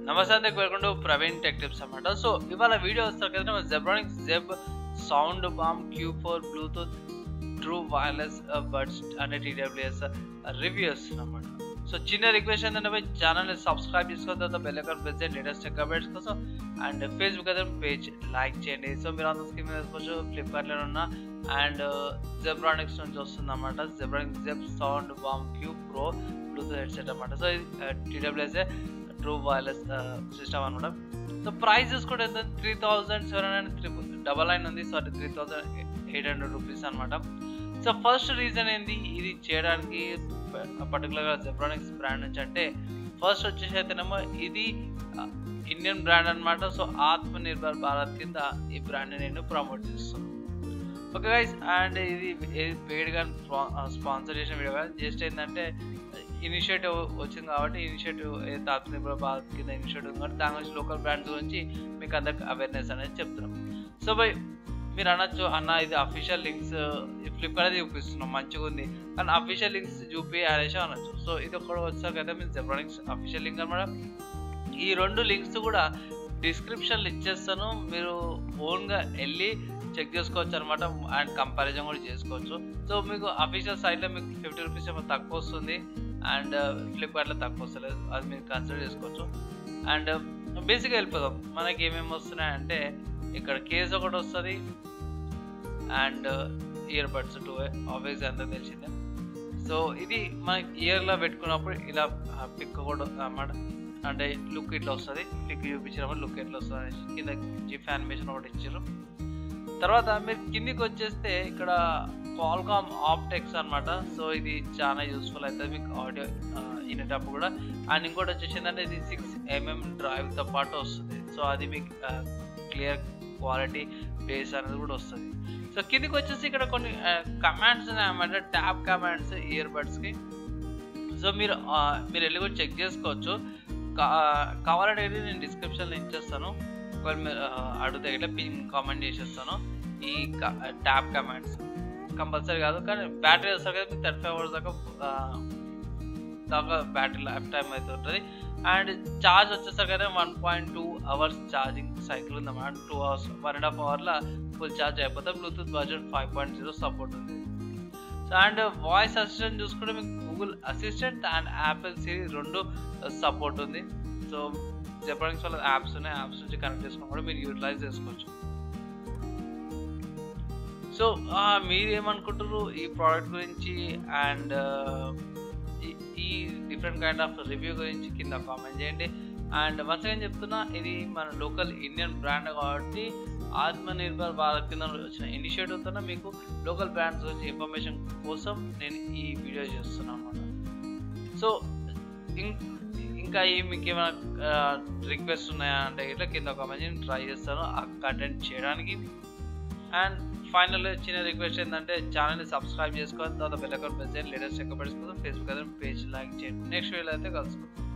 నమస్తే అందరికి welcome to Praveen tech tips అన్నమాట. సో ఇవాళ వీడియో వస్తారు కదా, Zebronics Jeb sound balm Q4 Bluetooth true wireless buds అనే TWS రివ్యూస్ అన్నమాట. సో చిన్న రిక్వెస్ట్ ఏంటంటే ఛానల్ని సబ్స్క్రైబ్ చేసుకున్న తర్వాత బెల్ ఐకాన్ ప్రెస్ చేయండి లేటెస్ట్ టెక్ అప్డేట్స్ కోసం. అండ్ ఫేస్బుక్ అయితే పేజ్ లైక్ చేయండి. సో మీరు అందరూ స్క్రీన్ మీద చూసుకోవచ్చు, ఫ్లిప్కార్ట్లో ఉన్న అండ్ జెబ్రానిక్స్ నుంచి వస్తుంది అన్నమాట. Zebronics Jeb sound balm Q Pro Bluetooth headset అన్నమాట. సో ఇది TWS ట్రూ వైర్లెస్ సిస్టమ్ అనమాట. సో ప్రైస్ చూసుకుంటే ఎంత 3799 ఉంది, సారీ 3800 రూపీస్ అనమాట. సో ఫస్ట్ రీజన్ ఏంది ఇది చేయడానికి పర్టికులర్గా జెబ్రానిక్స్ బ్రాండ్ నుంచి అంటే, ఫస్ట్ వచ్చేసి అయితేనేమో ఇది ఇండియన్ బ్రాండ్ అనమాట. సో ఆత్మ నిర్భర్ భారత్ కింద ఈ బ్రాండ్ని నేను ప్రమోట్ చేస్తున్నాను. ఓకే గైస్, అండ్ ఇది పెయిడ్గా స్పాన్సర్ చేసిన వీడియో కాదు, జస్ట్ ఏంటంటే ఇనిషియేటివ్ వచ్చింది కాబట్టి, ఇనిషియేటివ్ ఏదైతే ఆత్మనిర్భర్ భారత్ కింద ఇనిషియేటివ్ ఉంది కాబట్టి దాని గురించి లోకల్ బ్రాండ్స్ గురించి మీకు అందరికి అవేర్నెస్ అనేది చెప్తున్నాం. సో బై మీరు అనొచ్చు, అన్న ఇది అఫీషియల్ లింక్స్ ఫ్లిప్కార్ట్ అయితే చూపిస్తున్నాం మంచిగా ఉంది కానీ అఫీషియల్ లింక్స్ చూపి అనేసి అనొచ్చు. సో ఇది ఒకటి వచ్చాక అయితే మీరు జెబ్రానిక్స్ అఫీషియల్ లింక్ అనమాట. ఈ రెండు లింక్స్ కూడా డిస్క్రిప్షన్లో ఇచ్చేస్తాను, మీరు ఓన్గా వెళ్ళి చెక్ చేసుకోవచ్చు అనమాట. అండ్ కంపారిజన్ కూడా చేసుకోవచ్చు. సో మీకు అఫీషియల్ సైట్లో మీకు 50 రూపీస్ ఏమో తక్కువ వస్తుంది, అండ్ ఫ్లిప్కార్ట్లో తక్కువ వస్తలేదు, అది మీరు కన్సిడర్ చేసుకోవచ్చు. అండ్ బేసిక్గా వెళ్ళిపోదాం, మనకి ఏమేమి వస్తున్నాయంటే ఇక్కడ కేస్ ఒకటి వస్తుంది అండ్ ఇయర్ బడ్స్ 2 ఆబ్వియస్గా అందరికి తెలిసిందే. సో ఇది మనకి ఇయర్లో పెట్టుకున్నప్పుడు ఇలా పిక్ కూడా అన్నమాట, అంటే లుక్ ఇట్లా వస్తుంది, పిక్ చూపించినప్పుడు లుక్ ఎట్లా వస్తుంది అనేసి కింద జిఫ్ యానిమేషన్ ఒకటి ఇచ్చారు. తర్వాత మీరు కిందికి వచ్చేస్తే ఇక్కడ క్వాల్కామ్ ఆప్టెక్స్ అనమాట. సో ఇది చాలా యూస్ఫుల్ అవుతుంది మీకు ఆడియో వినేటప్పుడు కూడా. అండ్ ఇంకోటి వచ్చేసిందంటే ఇది 6mm డ్రైవ్తో పాటు వస్తుంది. సో అది మీకు క్లియర్ క్వాలిటీ బేస్ అనేది కూడా వస్తుంది. సో కిందికి వచ్చేసి ఇక్కడ కొన్ని కమాండ్స్ ఉన్నాయన్నమాట, ట్యాప్ కమాండ్స్ ఇయర్ బడ్స్కి. సో మీరు వెళ్ళి కూడా చెక్ చేసుకోవచ్చు, కావాలంటే నేను డిస్క్రిప్షన్లో ఇచ్చేస్తాను, ఒకవేళ మీరు అడిగితే ఇట్లా పిన్ కామెంట్ చేసేస్తాను. ఈ ట్యాప్ కమాండ్స్ కంపల్సరీ కాదు కానీ బ్యాటరీ వస్తారు కదా, 35 hours దాకా బ్యాటరీ లైఫ్ టైం అయితే ఉంటుంది. అండ్ ఛార్జ్ వచ్చేసరికి కదా 1.2 hours ఛార్జింగ్ సైకిల్ ఉందన్నమాట. 2 hours 1.5 hourలో ఫుల్ ఛార్జ్ అయిపోతే. బ్లూటూత్ వర్జన్ 5.0 సపోర్ట్ ఉంది. సో అండ్ వాయిస్ అసిస్టెంట్ చూసుకుంటే మీకు గూగుల్ అసిస్టెంట్ అండ్ యాపిల్ సిరి రెండు సపోర్ట్ ఉంది. సో జెబ్రానిక్స్ వల్ల యాప్స్ ఉన్నాయి, యాప్స్ నుంచి కనెక్ట్ చేసుకుని కూడా మీరు యూటిలైజ్ చేసుకోవచ్చు. సో మీరు ఏమనుకుంటారు ఈ ప్రోడక్ట్ గురించి అండ్ ఈ డిఫరెంట్ కైండ్ ఆఫ్ రివ్యూ గురించి కింద కామెంట్ చేయండి. అండ్ వన్స్ అగైన్ చెప్తున్నా, ఇది మన లోకల్ ఇండియన్ బ్రాండ్ కాబట్టి ఆత్మనిర్భర్ భారత్ కింద వచ్చిన ఇనిషియేటివ్తో మీకు లోకల్ బ్రాండ్స్ గురించి ఇన్ఫర్మేషన్ కోసం నేను ఈ వీడియో చేస్తున్నాను అన్నమాట. సో ఇంకా మీకు ఏమైనా రిక్వెస్ట్ ఉన్నాయా అంటే ఇట్లా కింద కామెంట్ చేయండి, ట్రై చేస్తాను ఆ కంటెంట్ చేయడానికి. అండ్ ఫైనల్ చిన్న రిక్వెస్ట్ ఏంటంటే ఛానల్ని సబ్స్క్రైబ్ చేసుకోవాలి, తర్వాత బెల్ ఐకాన్ ప్రెస్ చేయండి లేటెస్ట్ టెక్ అప్డేట్స్ కోసం. ఫేస్బుక్ అయితే పేజ్ లైక్ చేయండి. నెక్స్ట్ వీడియోలో అయితే కలుసుకుంటాం.